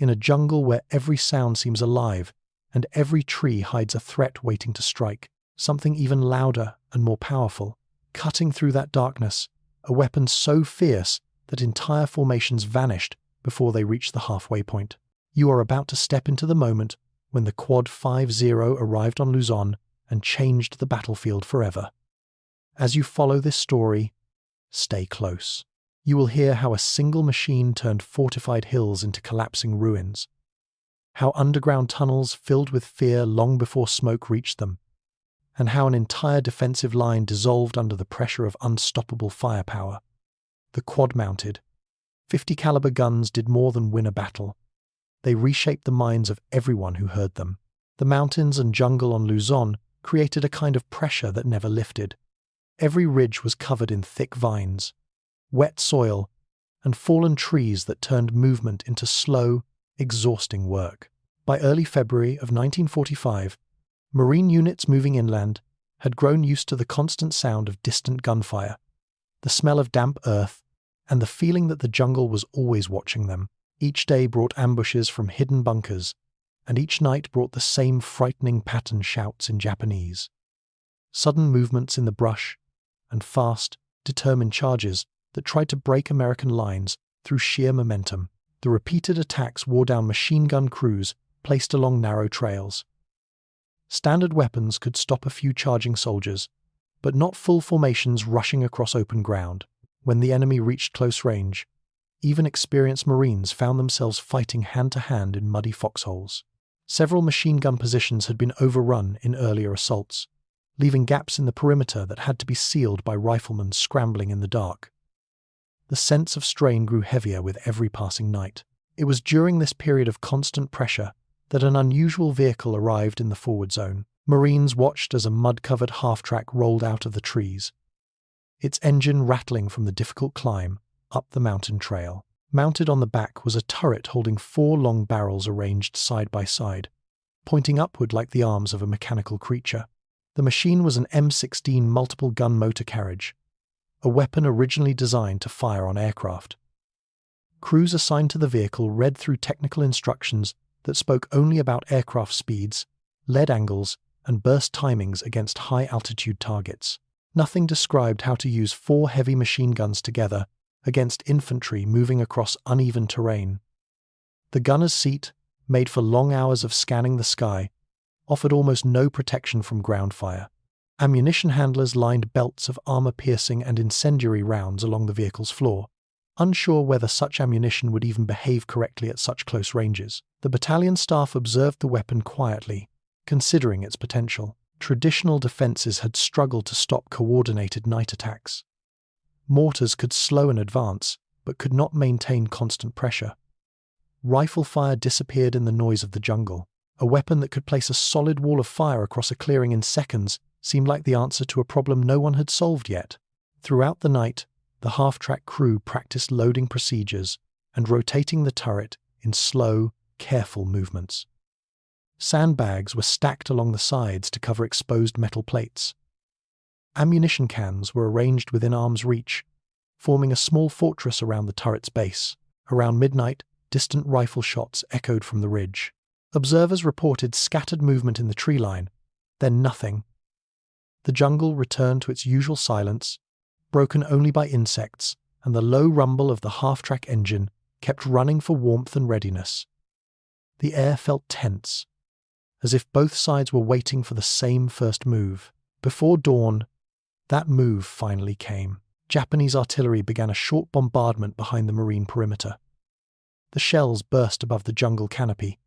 In a jungle where every sound seems alive and every tree hides a threat waiting to strike, something even louder and more powerful, cutting through that darkness, a weapon so fierce that entire formations vanished before they reached the halfway point. You are about to step into the moment when the Quad 50 arrived on Luzon and changed the battlefield forever. As you follow this story, stay close. You will hear how a single machine turned fortified hills into collapsing ruins, how underground tunnels filled with fear long before smoke reached them, and how an entire defensive line dissolved under the pressure of unstoppable firepower. The quad-mounted 50 caliber guns did more than win a battle. They reshaped the minds of everyone who heard them. The mountains and jungle on Luzon created a kind of pressure that never lifted. Every ridge was covered in thick vines, wet soil, and fallen trees that turned movement into slow, exhausting work. By early February of 1945, Marine units moving inland had grown used to the constant sound of distant gunfire, the smell of damp earth, and the feeling that the jungle was always watching them. Each day brought ambushes from hidden bunkers, and each night brought the same frightening pattern shouts in Japanese. Sudden movements in the brush, and fast, determined charges that tried to break American lines through sheer momentum. The repeated attacks wore down machine gun crews placed along narrow trails. Standard weapons could stop a few charging soldiers, but not full formations rushing across open ground. When the enemy reached close range, even experienced Marines found themselves fighting hand-to-hand in muddy foxholes. Several machine gun positions had been overrun in earlier assaults, leaving gaps in the perimeter that had to be sealed by riflemen scrambling in the dark. The sense of strain grew heavier with every passing night. It was during this period of constant pressure that an unusual vehicle arrived in the forward zone. Marines watched as a mud-covered half-track rolled out of the trees, its engine rattling from the difficult climb up the mountain trail. Mounted on the back was a turret holding 4 long barrels arranged side by side, pointing upward like the arms of a mechanical creature. The machine was an M16 multiple-gun motor carriage, a weapon originally designed to fire on aircraft. Crews assigned to the vehicle read through technical instructions that spoke only about aircraft speeds, lead angles, and burst timings against high-altitude targets. Nothing described how to use 4 heavy machine guns together against infantry moving across uneven terrain. The gunner's seat, made for long hours of scanning the sky, offered almost no protection from ground fire. Ammunition handlers lined belts of armor-piercing and incendiary rounds along the vehicle's floor, unsure whether such ammunition would even behave correctly at such close ranges. The battalion staff observed the weapon quietly, considering its potential. Traditional defenses had struggled to stop coordinated night attacks. Mortars could slow an advance, but could not maintain constant pressure. Rifle fire disappeared in the noise of the jungle. A weapon that could place a solid wall of fire across a clearing in seconds seemed like the answer to a problem no one had solved yet. Throughout the night, the half-track crew practiced loading procedures and rotating the turret in slow, careful movements. Sandbags were stacked along the sides to cover exposed metal plates. Ammunition cans were arranged within arm's reach, forming a small fortress around the turret's base. Around midnight, distant rifle shots echoed from the ridge. Observers reported scattered movement in the tree line, then nothing. The jungle returned to its usual silence, broken only by insects, and the low rumble of the half-track engine kept running for warmth and readiness. The air felt tense, as if both sides were waiting for the same first move. Before dawn, that move finally came. Japanese artillery began a short bombardment behind the marine perimeter. The shells burst above the jungle canopy,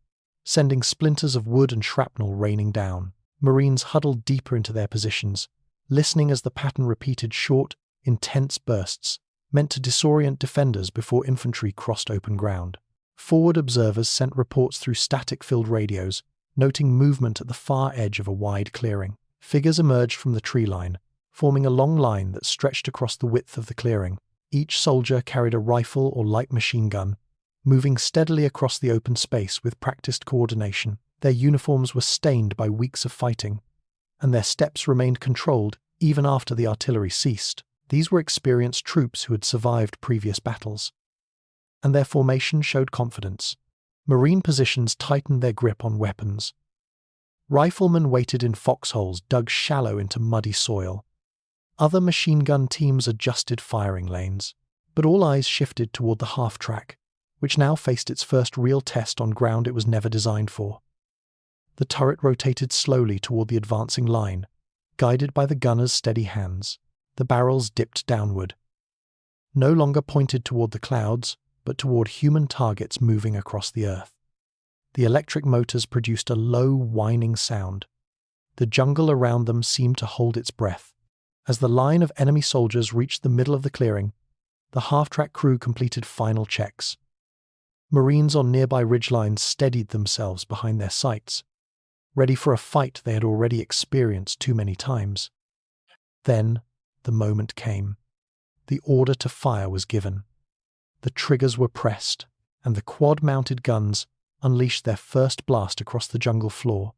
sending splinters of wood and shrapnel raining down. Marines huddled deeper into their positions, listening as the pattern repeated short, intense bursts, meant to disorient defenders before infantry crossed open ground. Forward observers sent reports through static-filled radios, noting movement at the far edge of a wide clearing. Figures emerged from the tree line, forming a long line that stretched across the width of the clearing. Each soldier carried a rifle or light machine gun, moving steadily across the open space with practiced coordination. Their uniforms were stained by weeks of fighting, and their steps remained controlled even after the artillery ceased. These were experienced troops who had survived previous battles, and their formation showed confidence. Marine positions tightened their grip on weapons. Riflemen waited in foxholes dug shallow into muddy soil. Other machine gun teams adjusted firing lanes. But all eyes shifted toward the half-track, which now faced its first real test on ground it was never designed for. The turret rotated slowly toward the advancing line, guided by the gunner's steady hands. The barrels dipped downward. No longer pointed toward the clouds, but toward human targets moving across the earth. The electric motors produced a low, whining sound. The jungle around them seemed to hold its breath. As the line of enemy soldiers reached the middle of the clearing, the half-track crew completed final checks. Marines on nearby ridgelines steadied themselves behind their sights, ready for a fight they had already experienced too many times. Then, the moment came. The order to fire was given. The triggers were pressed, and the quad-mounted guns unleashed their first blast across the jungle floor.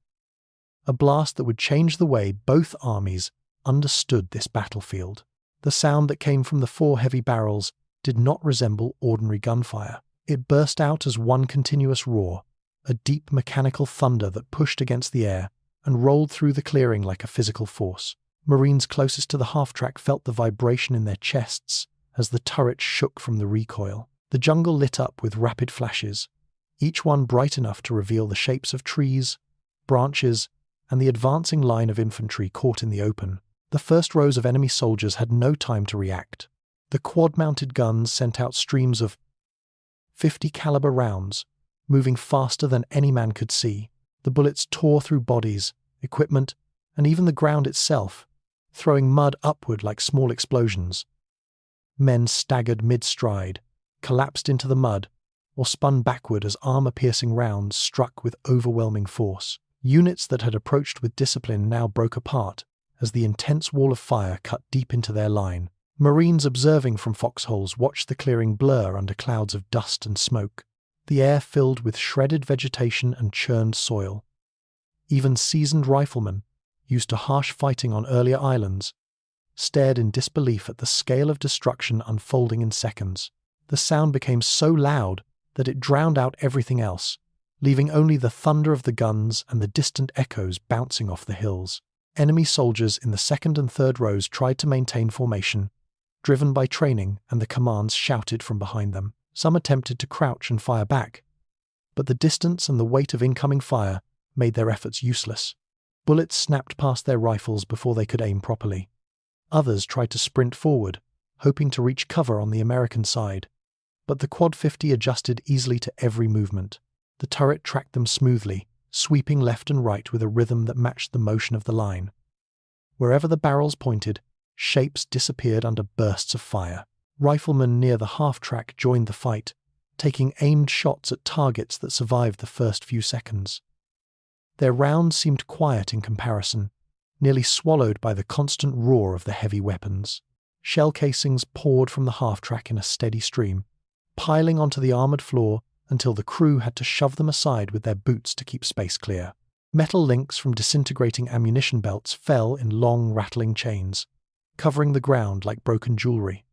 A blast that would change the way both armies understood this battlefield. The sound that came from the 4 heavy barrels did not resemble ordinary gunfire. It burst out as one continuous roar, a deep mechanical thunder that pushed against the air and rolled through the clearing like a physical force. Marines closest to the half-track felt the vibration in their chests as the turret shook from the recoil. The jungle lit up with rapid flashes, each one bright enough to reveal the shapes of trees, branches, and the advancing line of infantry caught in the open. The first rows of enemy soldiers had no time to react. The quad-mounted guns sent out streams of 50 caliber rounds, moving faster than any man could see. The bullets tore through bodies, equipment, and even the ground itself, throwing mud upward like small explosions. Men staggered mid-stride, collapsed into the mud, or spun backward as armor-piercing rounds struck with overwhelming force. Units that had approached with discipline now broke apart as the intense wall of fire cut deep into their line. Marines observing from foxholes watched the clearing blur under clouds of dust and smoke, the air filled with shredded vegetation and churned soil. Even seasoned riflemen, used to harsh fighting on earlier islands, stared in disbelief at the scale of destruction unfolding in seconds. The sound became so loud that it drowned out everything else, leaving only the thunder of the guns and the distant echoes bouncing off the hills. Enemy soldiers in the second and third rows tried to maintain formation, driven by training and the commands shouted from behind them. Some attempted to crouch and fire back, but the distance and the weight of incoming fire made their efforts useless. Bullets snapped past their rifles before they could aim properly. Others tried to sprint forward, hoping to reach cover on the American side, but the Quad 50 adjusted easily to every movement. The turret tracked them smoothly, sweeping left and right with a rhythm that matched the motion of the line. Wherever the barrels pointed, shapes disappeared under bursts of fire. Riflemen near the half-track joined the fight, taking aimed shots at targets that survived the first few seconds. Their rounds seemed quiet in comparison, nearly swallowed by the constant roar of the heavy weapons. Shell casings poured from the half-track in a steady stream, piling onto the armoured floor until the crew had to shove them aside with their boots to keep space clear. Metal links from disintegrating ammunition belts fell in long, rattling chains, covering the ground like broken jewellery.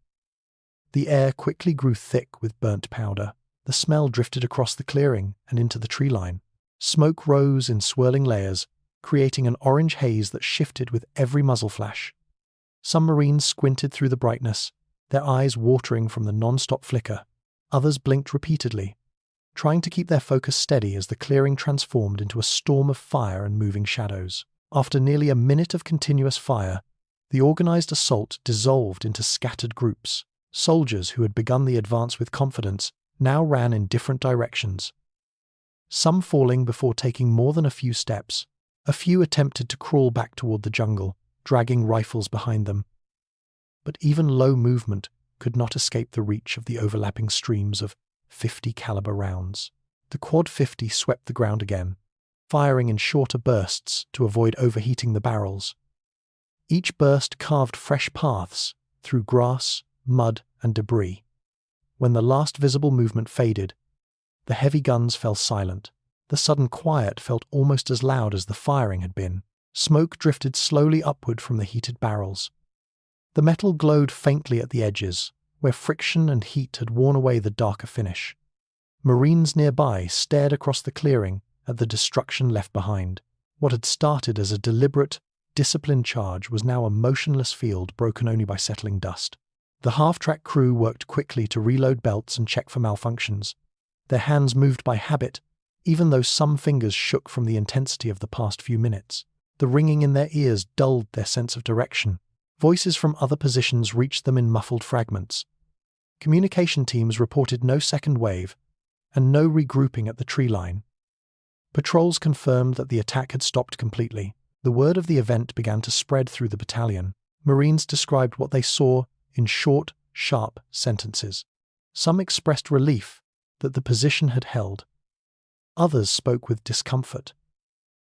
The air quickly grew thick with burnt powder. The smell drifted across the clearing and into the tree line. Smoke rose in swirling layers, creating an orange haze that shifted with every muzzle flash. Some Marines squinted through the brightness, their eyes watering from the non-stop flicker. Others blinked repeatedly, trying to keep their focus steady as the clearing transformed into a storm of fire and moving shadows. After nearly a minute of continuous fire, the organized assault dissolved into scattered groups. Soldiers who had begun the advance with confidence now ran in different directions, some falling before taking more than a few steps. A few attempted to crawl back toward the jungle, dragging rifles behind them. But even low movement could not escape the reach of the overlapping streams of 50 caliber rounds. The Quad 50 swept the ground again, firing in shorter bursts to avoid overheating the barrels. Each burst carved fresh paths through grass, mud, and debris. When the last visible movement faded, the heavy guns fell silent. The sudden quiet felt almost as loud as the firing had been. Smoke drifted slowly upward from the heated barrels. The metal glowed faintly at the edges, where friction and heat had worn away the darker finish. Marines nearby stared across the clearing at the destruction left behind. What had started as a deliberate, disciplined charge was now a motionless field broken only by settling dust. The half-track crew worked quickly to reload belts and check for malfunctions. Their hands moved by habit, even though some fingers shook from the intensity of the past few minutes. The ringing in their ears dulled their sense of direction. Voices from other positions reached them in muffled fragments. Communication teams reported no second wave and no regrouping at the tree line. Patrols confirmed that the attack had stopped completely. The word of the event began to spread through the battalion. Marines described what they saw in short, sharp sentences. Some expressed relief that the position had held. Others spoke with discomfort,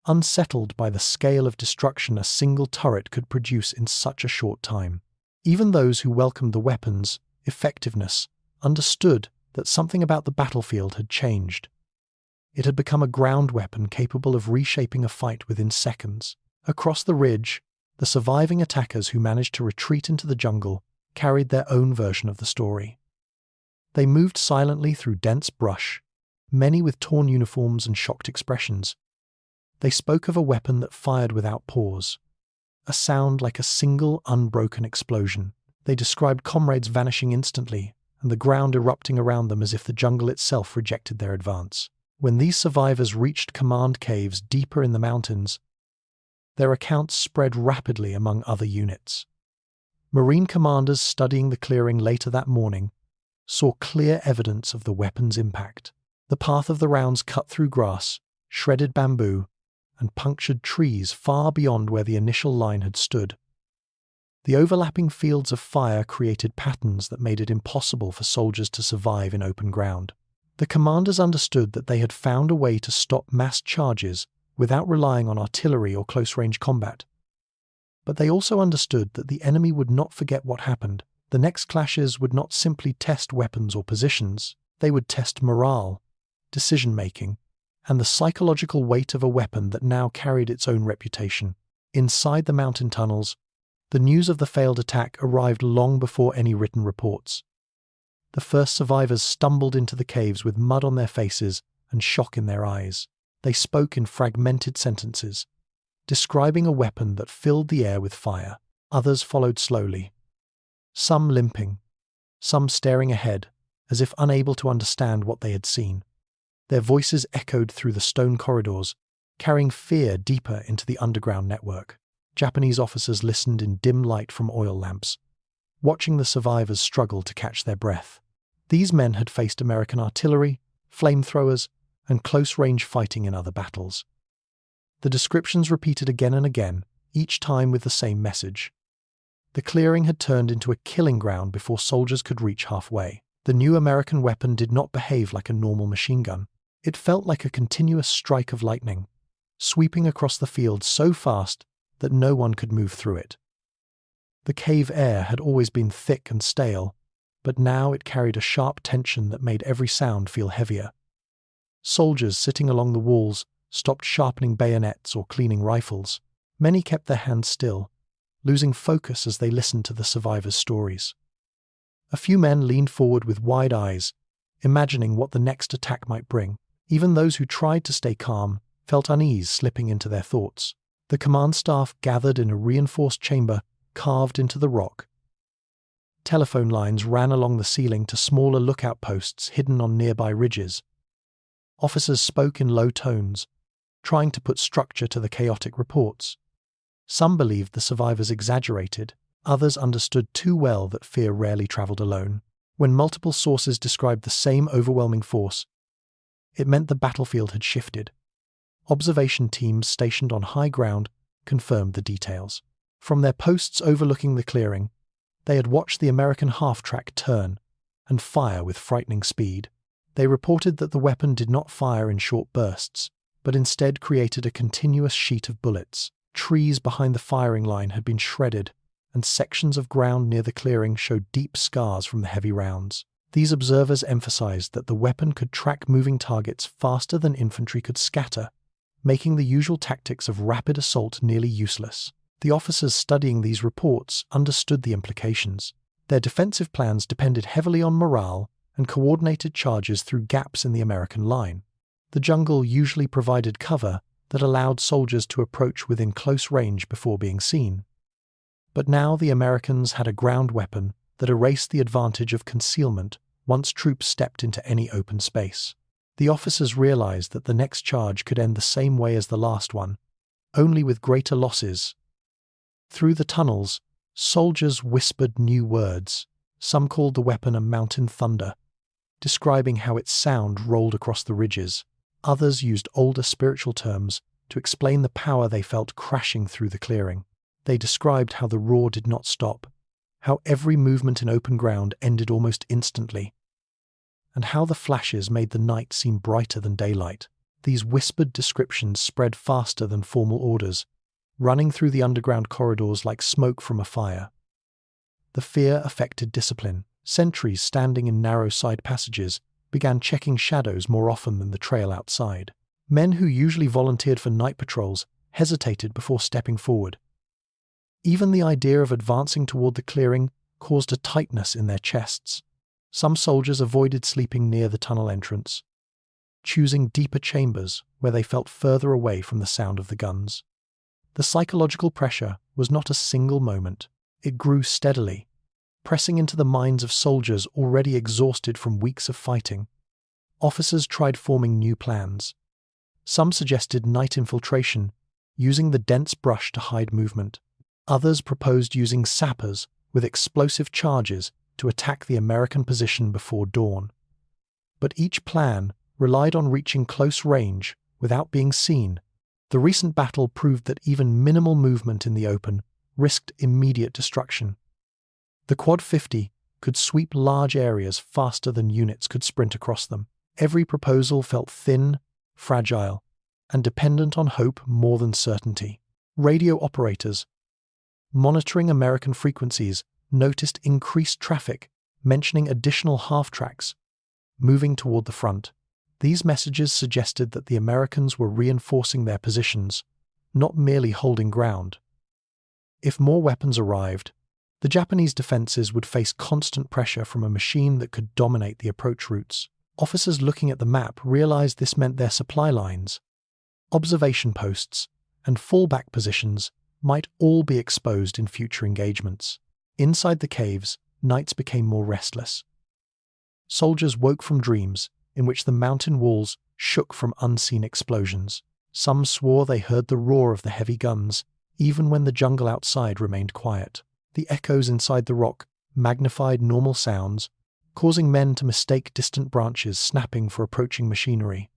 unsettled by the scale of destruction a single turret could produce in such a short time. Even those who welcomed the weapon's effectiveness understood that something about the battlefield had changed. It had become a ground weapon capable of reshaping a fight within seconds. Across the ridge, the surviving attackers who managed to retreat into the jungle carried their own version of the story. They moved silently through dense brush, many with torn uniforms and shocked expressions. They spoke of a weapon that fired without pause, a sound like a single unbroken explosion. They described comrades vanishing instantly and the ground erupting around them as if the jungle itself rejected their advance. When these survivors reached command caves deeper in the mountains, their accounts spread rapidly among other units. Marine commanders studying the clearing later that morning saw clear evidence of the weapon's impact. The path of the rounds cut through grass, shredded bamboo, and punctured trees far beyond where the initial line had stood. The overlapping fields of fire created patterns that made it impossible for soldiers to survive in open ground. The commanders understood that they had found a way to stop mass charges without relying on artillery or close-range combat. But they also understood that the enemy would not forget what happened. The next clashes would not simply test weapons or positions, they would test morale, decision-making, and the psychological weight of a weapon that now carried its own reputation. Inside the mountain tunnels, the news of the failed attack arrived long before any written reports. The first survivors stumbled into the caves with mud on their faces and shock in their eyes. They spoke in fragmented sentences, describing a weapon that filled the air with fire. Others followed slowly, some limping, some staring ahead, as if unable to understand what they had seen. Their voices echoed through the stone corridors, carrying fear deeper into the underground network. Japanese officers listened in dim light from oil lamps, watching the survivors struggle to catch their breath. These men had faced American artillery, flamethrowers, and close-range fighting in other battles. The descriptions repeated again and again, each time with the same message. The clearing had turned into a killing ground before soldiers could reach halfway. The new American weapon did not behave like a normal machine gun. It felt like a continuous strike of lightning, sweeping across the field so fast that no one could move through it. The cave air had always been thick and stale, but now it carried a sharp tension that made every sound feel heavier. Soldiers sitting along the walls stopped sharpening bayonets or cleaning rifles. Many kept their hands still, losing focus as they listened to the survivors' stories. A few men leaned forward with wide eyes, imagining what the next attack might bring. Even those who tried to stay calm felt unease slipping into their thoughts. The command staff gathered in a reinforced chamber carved into the rock. Telephone lines ran along the ceiling to smaller lookout posts hidden on nearby ridges. Officers spoke in low tones, trying to put structure to the chaotic reports. Some believed the survivors exaggerated, others understood too well that fear rarely traveled alone. When multiple sources described the same overwhelming force, it meant the battlefield had shifted. Observation teams stationed on high ground confirmed the details. From their posts overlooking the clearing, they had watched the American half-track turn and fire with frightening speed. They reported that the weapon did not fire in short bursts, but instead created a continuous sheet of bullets. Trees behind the firing line had been shredded, and sections of ground near the clearing showed deep scars from the heavy rounds. These observers emphasized that the weapon could track moving targets faster than infantry could scatter, making the usual tactics of rapid assault nearly useless. The officers studying these reports understood the implications. Their defensive plans depended heavily on morale and coordinated charges through gaps in the American line. The jungle usually provided cover that allowed soldiers to approach within close range before being seen. But now the Americans had a ground weapon that erased the advantage of concealment once troops stepped into any open space. The officers realized that the next charge could end the same way as the last one, only with greater losses. Through the tunnels, soldiers whispered new words. Some called the weapon a mountain thunder, describing how its sound rolled across the ridges. Others used older spiritual terms to explain the power they felt crashing through the clearing. They described how the roar did not stop, how every movement in open ground ended almost instantly, and how the flashes made the night seem brighter than daylight. These whispered descriptions spread faster than formal orders, running through the underground corridors like smoke from a fire. The fear affected discipline. Sentries standing in narrow side passages began checking shadows more often than the trail outside. Men who usually volunteered for night patrols hesitated before stepping forward. Even the idea of advancing toward the clearing caused a tightness in their chests. Some soldiers avoided sleeping near the tunnel entrance, choosing deeper chambers where they felt further away from the sound of the guns. The psychological pressure was not a single moment. It grew steadily, pressing into the minds of soldiers already exhausted from weeks of fighting. Officers tried forming new plans. Some suggested night infiltration, using the dense brush to hide movement. Others proposed using sappers with explosive charges to attack the American position before dawn. But each plan relied on reaching close range without being seen. The recent battle proved that even minimal movement in the open risked immediate destruction. The Quad 50 could sweep large areas faster than units could sprint across them. Every proposal felt thin, fragile, and dependent on hope more than certainty. Radio operators, monitoring American frequencies, noticed increased traffic, mentioning additional half-tracks moving toward the front. These messages suggested that the Americans were reinforcing their positions, not merely holding ground. If more weapons arrived, the Japanese defenses would face constant pressure from a machine that could dominate the approach routes. Officers looking at the map realized this meant their supply lines, observation posts, and fallback positions might all be exposed in future engagements. Inside the caves, nights became more restless. Soldiers woke from dreams in which the mountain walls shook from unseen explosions. Some swore they heard the roar of the heavy guns, even when the jungle outside remained quiet. The echoes inside the rock magnified normal sounds, causing men to mistake distant branches snapping for approaching machinery.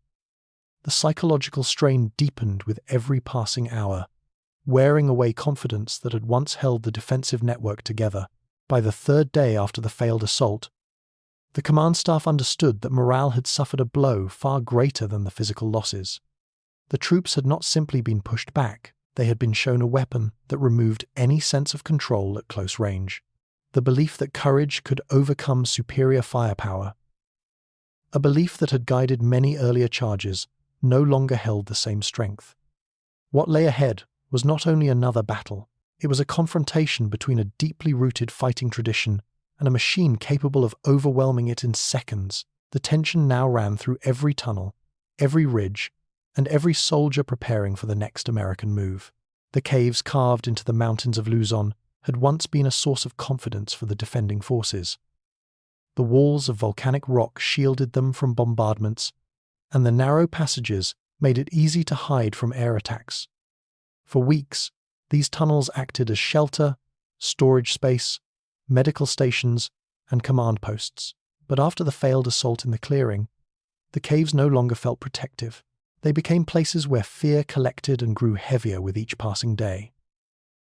The psychological strain deepened with every passing hour, wearing away confidence that had once held the defensive network together. By the third day after the failed assault, the command staff understood that morale had suffered a blow far greater than the physical losses. The troops had not simply been pushed back, they had been shown a weapon that removed any sense of control at close range. The belief that courage could overcome superior firepower, a belief that had guided many earlier charges, no longer held the same strength. What lay ahead was not only another battle, it was a confrontation between a deeply rooted fighting tradition and a machine capable of overwhelming it in seconds. The tension now ran through every tunnel, every ridge, and every soldier preparing for the next American move. The caves carved into the mountains of Luzon had once been a source of confidence for the defending forces. The walls of volcanic rock shielded them from bombardments, and the narrow passages made it easy to hide from air attacks. For weeks, these tunnels acted as shelter, storage space, medical stations, and command posts. But after the failed assault in the clearing, the caves no longer felt protective. They became places where fear collected and grew heavier with each passing day.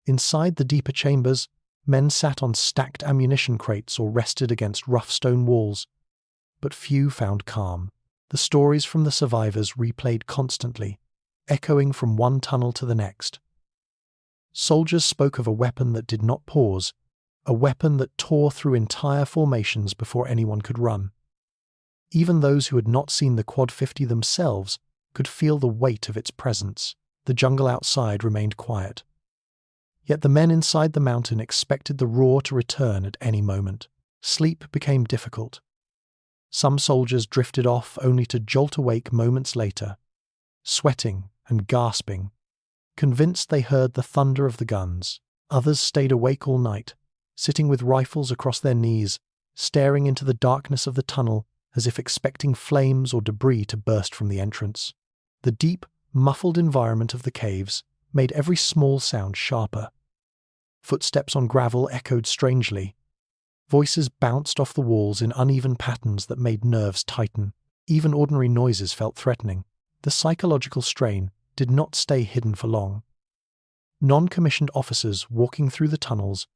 Inside the deeper chambers, men sat on stacked ammunition crates or rested against rough stone walls, but few found calm. The stories from the survivors replayed constantly, echoing from one tunnel to the next. Soldiers spoke of a weapon that did not pause, a weapon that tore through entire formations before anyone could run. Even those who had not seen the Quad 50 themselves could feel the weight of its presence. The jungle outside remained quiet. Yet the men inside the mountain expected the roar to return at any moment. Sleep became difficult. Some soldiers drifted off only to jolt awake moments later, sweating and gasping, convinced they heard the thunder of the guns. Others stayed awake all night, sitting with rifles across their knees, staring into the darkness of the tunnel as if expecting flames or debris to burst from the entrance. The deep, muffled environment of the caves made every small sound sharper. Footsteps on gravel echoed strangely. Voices bounced off the walls in uneven patterns that made nerves tighten. Even ordinary noises felt threatening. The psychological strain did not stay hidden for long. Non-commissioned officers walking through the tunnels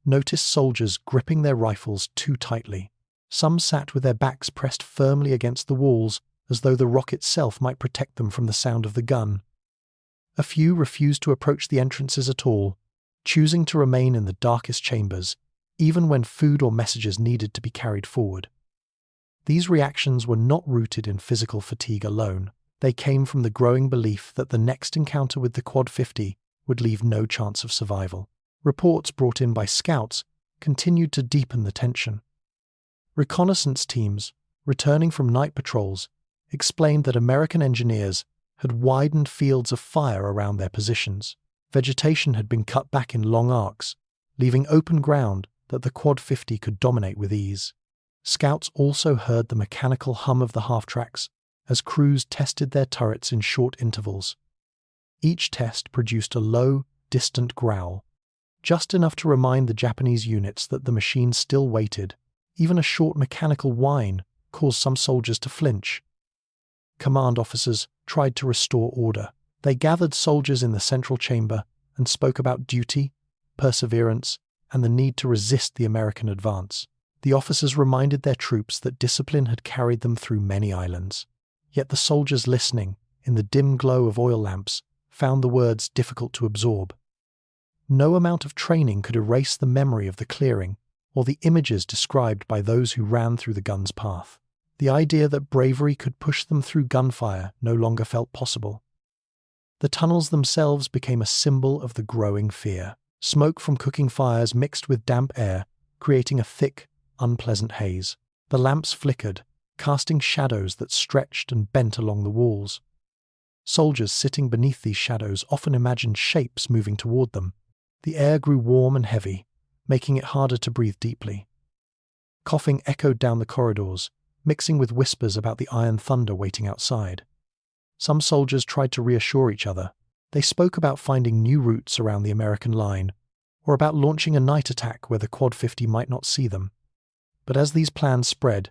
noticed soldiers gripping their rifles too tightly. Some sat with their backs pressed firmly against the walls, as though the rock itself might protect them from the sound of the gun. A few refused to approach the entrances at all, choosing to remain in the darkest chambers, even when food or messages needed to be carried forward. These reactions were not rooted in physical fatigue alone. They came from the growing belief that the next encounter with the Quad 50 would leave no chance of survival. Reports brought in by scouts continued to deepen the tension. Reconnaissance teams, returning from night patrols, explained that American engineers had widened fields of fire around their positions. Vegetation had been cut back in long arcs, leaving open ground that the Quad 50 could dominate with ease. Scouts also heard the mechanical hum of the half-tracks as crews tested their turrets in short intervals. Each test produced a low, distant growl, just enough to remind the Japanese units that the machine still waited. Even a short mechanical whine caused some soldiers to flinch. Command officers tried to restore order. They gathered soldiers in the central chamber and spoke about duty, perseverance, and the need to resist the American advance. The officers reminded their troops that discipline had carried them through many islands. Yet the soldiers listening, in the dim glow of oil lamps, found the words difficult to absorb. No amount of training could erase the memory of the clearing or the images described by those who ran through the gun's path. The idea that bravery could push them through gunfire no longer felt possible. The tunnels themselves became a symbol of the growing fear. Smoke from cooking fires mixed with damp air, creating a thick, unpleasant haze. The lamps flickered, casting shadows that stretched and bent along the walls. Soldiers sitting beneath these shadows often imagined shapes moving toward them. The air grew warm and heavy, making it harder to breathe deeply. Coughing echoed down the corridors, mixing with whispers about the iron thunder waiting outside. Some soldiers tried to reassure each other. They spoke about finding new routes around the American line, or about launching a night attack where the Quad 50 might not see them. But as these plans spread,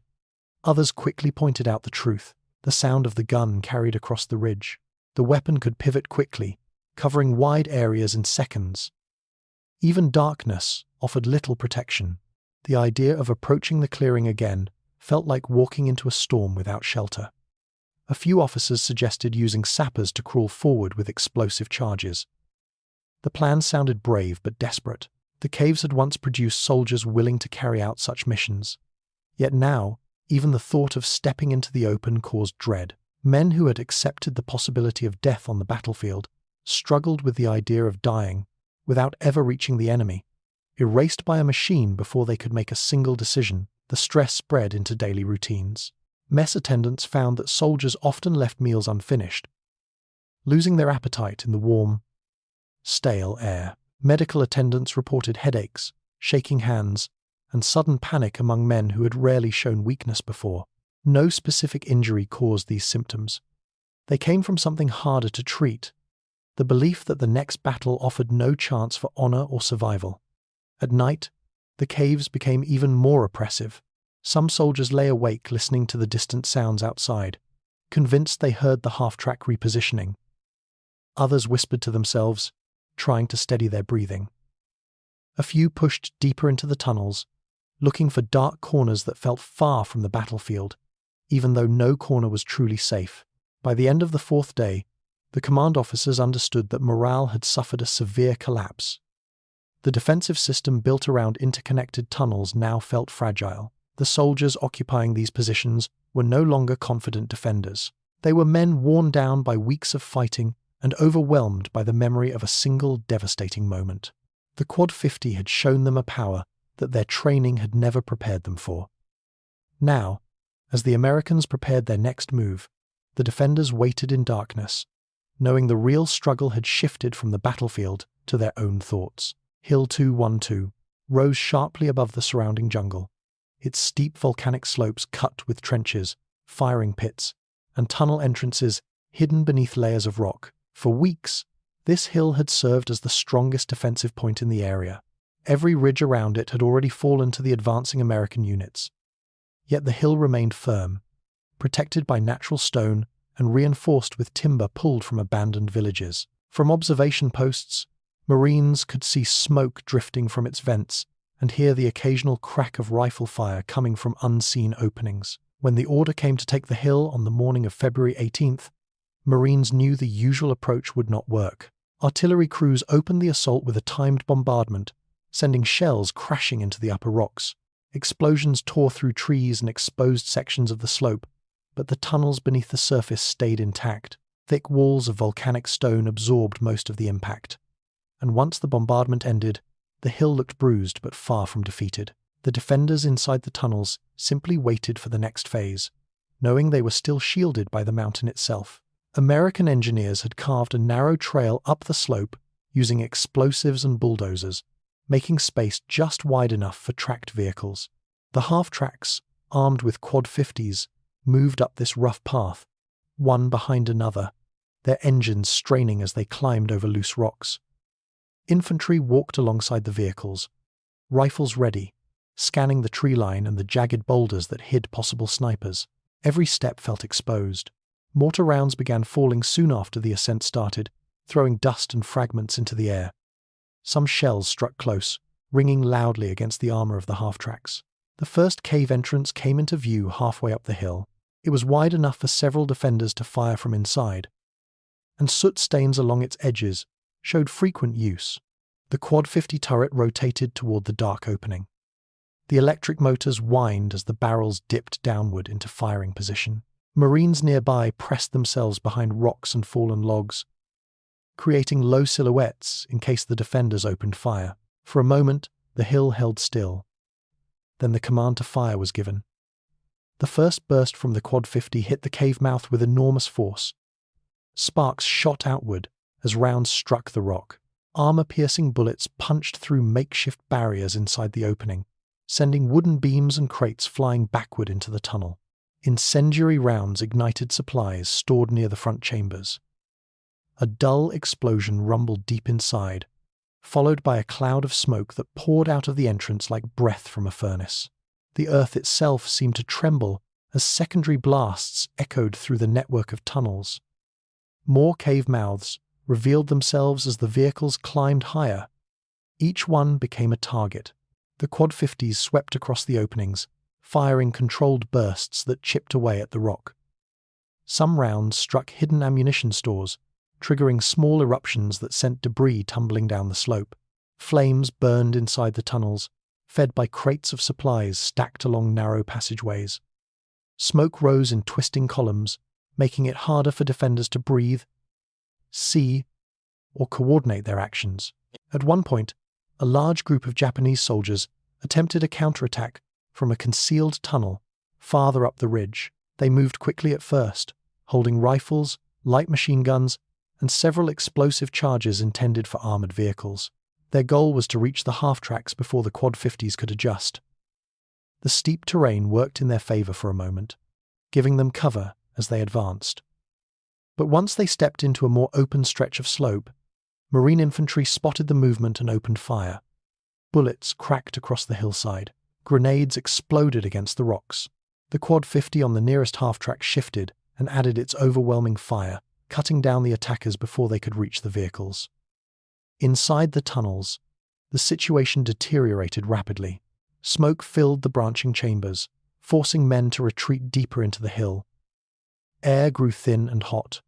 others quickly pointed out the truth. The sound of the gun carried across the ridge. The weapon could pivot quickly, covering wide areas in seconds. Even darkness offered little protection. The idea of approaching the clearing again felt like walking into a storm without shelter. A few officers suggested using sappers to crawl forward with explosive charges. The plan sounded brave but desperate. The caves had once produced soldiers willing to carry out such missions. Yet now, even the thought of stepping into the open caused dread. Men who had accepted the possibility of death on the battlefield struggled with the idea of dying without ever reaching the enemy. Erased by a machine before they could make a single decision, the stress spread into daily routines. Mess attendants found that soldiers often left meals unfinished, losing their appetite in the warm, stale air. Medical attendants reported headaches, shaking hands, and sudden panic among men who had rarely shown weakness before. No specific injury caused these symptoms. They came from something harder to treat, the belief that the next battle offered no chance for honor or survival. At night, the caves became even more oppressive. Some soldiers lay awake listening to the distant sounds outside, convinced they heard the half-track repositioning. Others whispered to themselves, trying to steady their breathing. A few pushed deeper into the tunnels, looking for dark corners that felt far from the battlefield, even though no corner was truly safe. By the end of the fourth day, the command officers understood that morale had suffered a severe collapse. The defensive system built around interconnected tunnels now felt fragile. The soldiers occupying these positions were no longer confident defenders. They were men worn down by weeks of fighting and overwhelmed by the memory of a single devastating moment. The Quad 50 had shown them a power that their training had never prepared them for. Now, As the Americans prepared their next move, the defenders waited in darkness, knowing the real struggle had shifted from the battlefield to their own thoughts. Hill 212 rose sharply above the surrounding jungle, its steep volcanic slopes cut with trenches, firing pits, and tunnel entrances hidden beneath layers of rock. For weeks, this hill had served as the strongest defensive point in the area. Every ridge around it had already fallen to the advancing American units. Yet the hill remained firm, protected by natural stone and reinforced with timber pulled from abandoned villages. From observation posts, Marines could see smoke drifting from its vents and hear the occasional crack of rifle fire coming from unseen openings. When the order came to take the hill on the morning of February 18th, Marines knew the usual approach would not work. Artillery crews opened the assault with a timed bombardment, sending shells crashing into the upper rocks. Explosions tore through trees and exposed sections of the slope, but the tunnels beneath the surface stayed intact. Thick walls of volcanic stone absorbed most of the impact. And once the bombardment ended, the hill looked bruised but far from defeated. The defenders inside the tunnels simply waited for the next phase, knowing they were still shielded by the mountain itself. American engineers had carved a narrow trail up the slope using explosives and bulldozers, making space just wide enough for tracked vehicles. The half-tracks, armed with quad 50s, moved up this rough path, one behind another, their engines straining as they climbed over loose rocks. Infantry walked alongside the vehicles, rifles ready, scanning the tree line and the jagged boulders that hid possible snipers. Every step felt exposed. Mortar rounds began falling soon after the ascent started, throwing dust and fragments into the air. Some shells struck close, ringing loudly against the armor of the half-tracks. The first cave entrance came into view halfway up the hill. It was wide enough for several defenders to fire from inside, and soot stains along its edges showed frequent use. The quad 50 turret rotated toward the dark opening. The electric motors whined as the barrels dipped downward into firing position. Marines nearby pressed themselves behind rocks and fallen logs, creating low silhouettes in case the defenders opened fire. For a moment, the hill held still. Then the command to fire was given. The first burst from the quad 50 hit the cave mouth with enormous force. Sparks shot outward as rounds struck the rock. Armor-piercing bullets punched through makeshift barriers inside the opening, sending wooden beams and crates flying backward into the tunnel. Incendiary rounds ignited supplies stored near the front chambers. A dull explosion rumbled deep inside, followed by a cloud of smoke that poured out of the entrance like breath from a furnace. The earth itself seemed to tremble as secondary blasts echoed through the network of tunnels. More cave mouths revealed themselves as the vehicles climbed higher. Each one became a target. The quad 50s swept across the openings, firing controlled bursts that chipped away at the rock. Some rounds struck hidden ammunition stores, triggering small eruptions that sent debris tumbling down the slope. Flames burned inside the tunnels, fed by crates of supplies stacked along narrow passageways. Smoke rose in twisting columns, making it harder for defenders to breathe, see, or coordinate their actions. At one point, a large group of Japanese soldiers attempted a counterattack from a concealed tunnel farther up the ridge. They moved quickly at first, holding rifles, light machine guns, and several explosive charges intended for armored vehicles. Their goal was to reach the half-tracks before the quad 50s could adjust. The steep terrain worked in their favor for a moment, giving them cover as they advanced. But once they stepped into a more open stretch of slope, Marine infantry spotted the movement and opened fire. Bullets cracked across the hillside. Grenades exploded against the rocks. The quad 50 on the nearest half-track shifted and added its overwhelming fire, cutting down the attackers before they could reach the vehicles. Inside the tunnels, the situation deteriorated rapidly. Smoke filled the branching chambers, forcing men to retreat deeper into the hill. Air grew thin and hot.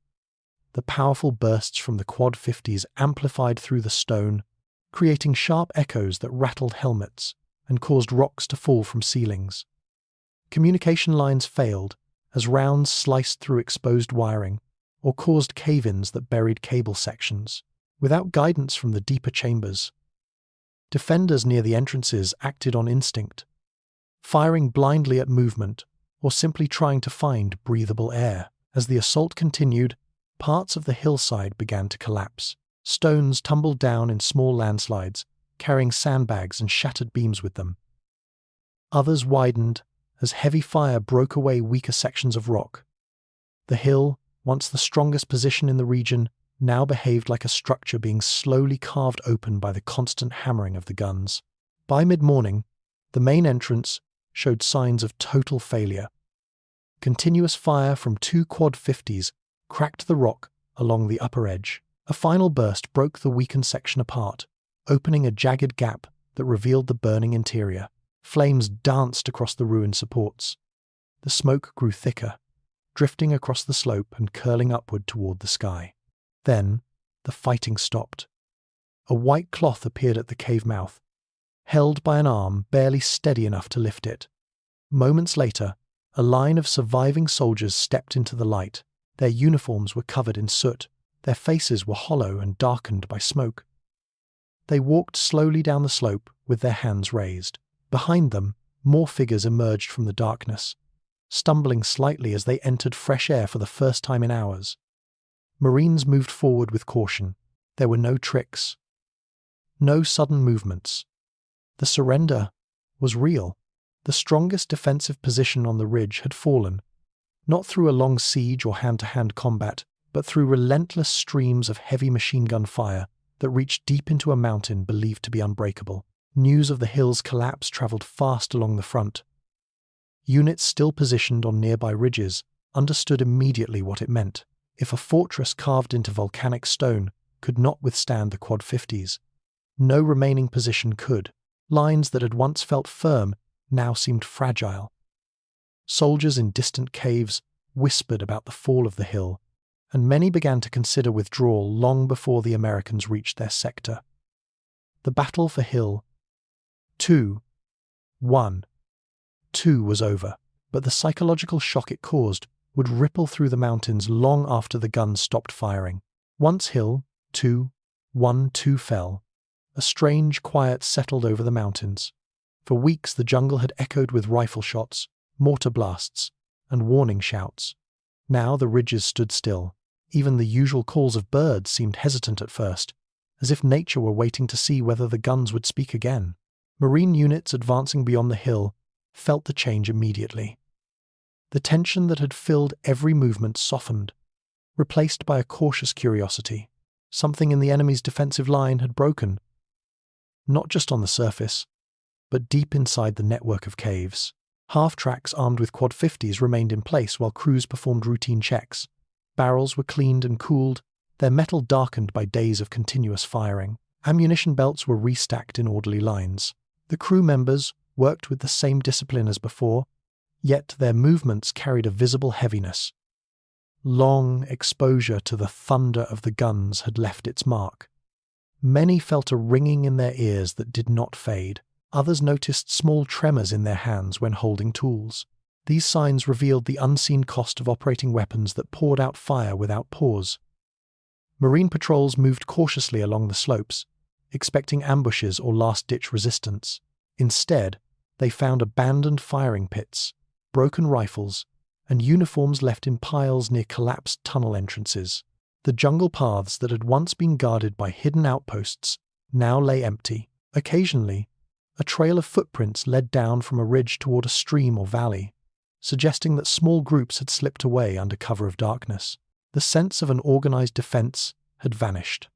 The powerful bursts from the quad 50s amplified through the stone, creating sharp echoes that rattled helmets and caused rocks to fall from ceilings. Communication lines failed as rounds sliced through exposed wiring or caused cave-ins that buried cable sections. Without guidance from the deeper chambers, defenders near the entrances acted on instinct, firing blindly at movement or simply trying to find breathable air. As the assault continued, parts of the hillside began to collapse. Stones tumbled down in small landslides, carrying sandbags and shattered beams with them. Others widened as heavy fire broke away weaker sections of rock. The hill, once the strongest position in the region, now behaved like a structure being slowly carved open by the constant hammering of the guns. By mid-morning, the main entrance showed signs of total failure. Continuous fire from 2 quad 50s cracked the rock along the upper edge. A final burst broke the weakened section apart, opening a jagged gap that revealed the burning interior. Flames danced across the ruined supports. The smoke grew thicker, drifting across the slope and curling upward toward the sky. Then, the fighting stopped. A white cloth appeared at the cave mouth, held by an arm barely steady enough to lift it. Moments later, a line of surviving soldiers stepped into the light. Their uniforms were covered in soot. Their faces were hollow and darkened by smoke. They walked slowly down the slope with their hands raised. Behind them, more figures emerged from the darkness, stumbling slightly as they entered fresh air for the first time in hours. Marines moved forward with caution. There were no tricks, no sudden movements. The surrender was real. The strongest defensive position on the ridge had fallen, not through a long siege or hand-to-hand combat, but through relentless streams of heavy machine gun fire that reached deep into a mountain believed to be unbreakable. News of the hill's collapse traveled fast along the front. Units still positioned on nearby ridges understood immediately what it meant. If a fortress carved into volcanic stone could not withstand the quad 50s, no remaining position could. Lines that had once felt firm now seemed fragile. Soldiers in distant caves whispered about the fall of the hill, and many began to consider withdrawal long before the Americans reached their sector. The battle for Hill 2 was over, but the psychological shock it caused would ripple through the mountains long after the guns stopped firing. Once Hill 2 fell, a strange quiet settled over the mountains. For weeks the jungle had echoed with rifle shots, mortar blasts, and warning shouts. Now the ridges stood still. Even the usual calls of birds seemed hesitant at first, as if nature were waiting to see whether the guns would speak again. Marine units advancing beyond the hill felt the change immediately. The tension that had filled every movement softened, replaced by a cautious curiosity. Something in the enemy's defensive line had broken, not just on the surface, but deep inside the network of caves. Half-tracks armed with quad 50s remained in place while crews performed routine checks. Barrels were cleaned and cooled, their metal darkened by days of continuous firing. Ammunition belts were restacked in orderly lines. The crew members worked with the same discipline as before, yet their movements carried a visible heaviness. Long exposure to the thunder of the guns had left its mark. Many felt a ringing in their ears that did not fade. Others noticed small tremors in their hands when holding tools. These signs revealed the unseen cost of operating weapons that poured out fire without pause. Marine patrols moved cautiously along the slopes, expecting ambushes or last-ditch resistance. Instead, they found abandoned firing pits, broken rifles, and uniforms left in piles near collapsed tunnel entrances. The jungle paths that had once been guarded by hidden outposts now lay empty. Occasionally, a trail of footprints led down from a ridge toward a stream or valley, suggesting that small groups had slipped away under cover of darkness. The sense of an organized defense had vanished.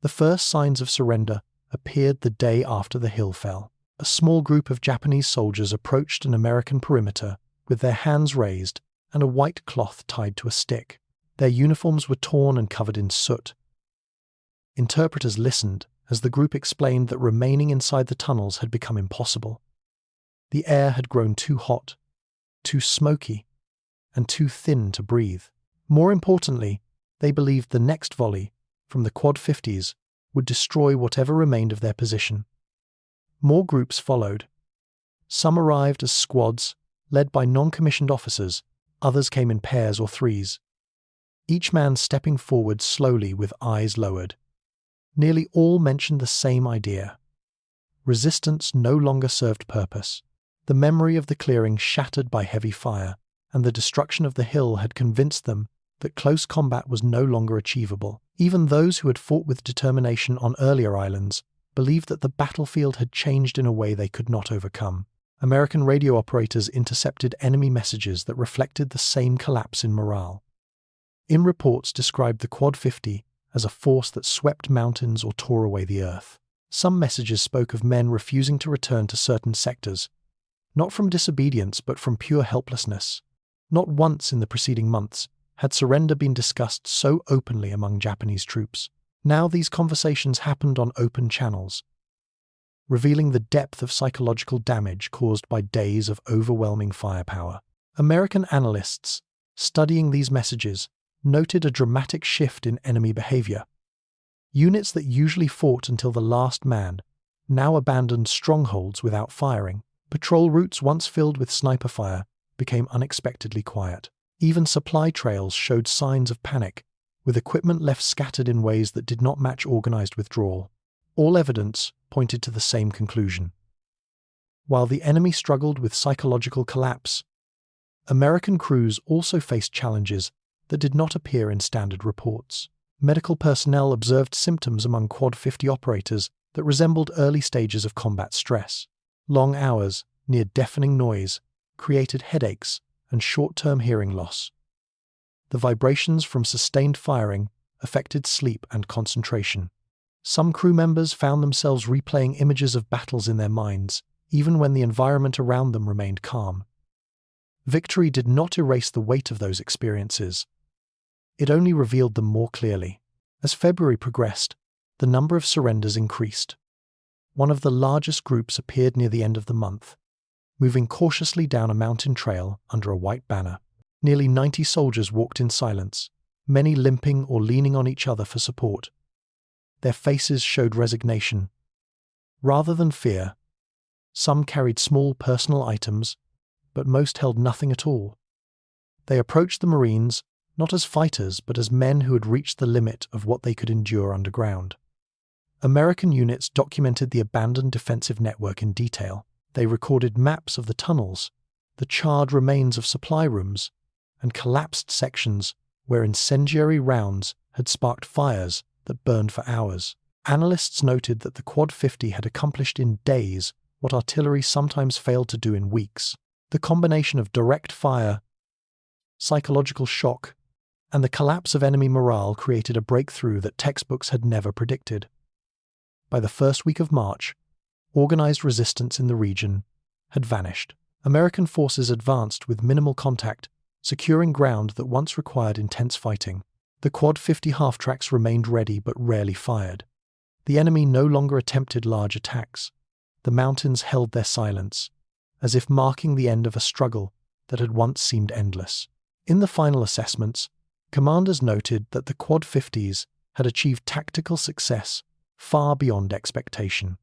The first signs of surrender appeared the day after the hill fell. A small group of Japanese soldiers approached an American perimeter with their hands raised and a white cloth tied to a stick. Their uniforms were torn and covered in soot. Interpreters listened as the group explained that remaining inside the tunnels had become impossible. The air had grown too hot, too smoky, and too thin to breathe. More importantly, they believed the next volley, from the quad 50s, would destroy whatever remained of their position. More groups followed. Some arrived as squads, led by non-commissioned officers, others came in pairs or threes, each man stepping forward slowly with eyes lowered. Nearly all mentioned the same idea. Resistance no longer served purpose. The memory of the clearing shattered by heavy fire, and the destruction of the hill had convinced them that close combat was no longer achievable. Even those who had fought with determination on earlier islands believed that the battlefield had changed in a way they could not overcome. American radio operators intercepted enemy messages that reflected the same collapse in morale. In reports described the Quad 50 as a force that swept mountains or tore away the earth. Some messages spoke of men refusing to return to certain sectors, not from disobedience but from pure helplessness. Not once in the preceding months had surrender been discussed so openly among Japanese troops. Now these conversations happened on open channels, revealing the depth of psychological damage caused by days of overwhelming firepower. American analysts, studying these messages, noted a dramatic shift in enemy behavior. Units that usually fought until the last man now abandoned strongholds without firing. Patrol routes once filled with sniper fire became unexpectedly quiet. Even supply trails showed signs of panic, with equipment left scattered in ways that did not match organized withdrawal. All evidence pointed to the same conclusion. While the enemy struggled with psychological collapse, American crews also faced challenges that did not appear in standard reports. Medical personnel observed symptoms among Quad 50 operators that resembled early stages of combat stress. Long hours, near deafening noise, created headaches and short-term hearing loss. The vibrations from sustained firing affected sleep and concentration. Some crew members found themselves replaying images of battles in their minds, even when the environment around them remained calm. Victory did not erase the weight of those experiences. It only revealed them more clearly. As February progressed, the number of surrenders increased. One of the largest groups appeared near the end of the month, moving cautiously down a mountain trail under a white banner. Nearly 90 soldiers walked in silence, many limping or leaning on each other for support. Their faces showed resignation. Rather than fear, some carried small personal items, but most held nothing at all. They approached the Marines not as fighters but as men who had reached the limit of what they could endure underground. American units documented the abandoned defensive network in detail. They recorded maps of the tunnels, the charred remains of supply rooms, and collapsed sections where incendiary rounds had sparked fires that burned for hours. Analysts noted that the Quad 50 had accomplished in days what artillery sometimes failed to do in weeks. The combination of direct fire, psychological shock, and the collapse of enemy morale created a breakthrough that textbooks had never predicted. By the first week of March, organized resistance in the region had vanished. American forces advanced with minimal contact, securing ground that once required intense fighting. The Quad 50 half-tracks remained ready but rarely fired. The enemy no longer attempted large attacks. The mountains held their silence, as if marking the end of a struggle that had once seemed endless. In the final assessments, commanders noted that the Quad 50s had achieved tactical success far beyond expectation.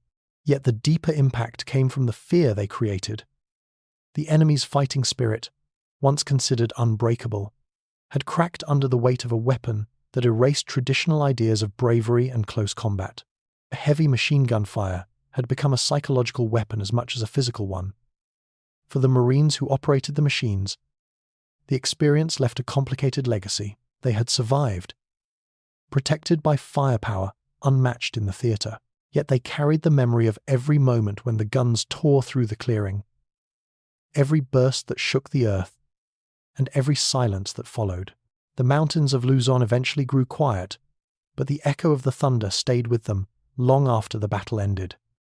Yet the deeper impact came from the fear they created. The enemy's fighting spirit, once considered unbreakable, had cracked under the weight of a weapon that erased traditional ideas of bravery and close combat. Heavy machine gun fire had become a psychological weapon as much as a physical one. For the Marines who operated the machines, the experience left a complicated legacy. They had survived, protected by firepower unmatched in the theater, yet they carried the memory of every moment when the guns tore through the clearing, every burst that shook the earth, and every silence that followed. The mountains of Luzon eventually grew quiet, but the echo of the thunder stayed with them long after the battle ended.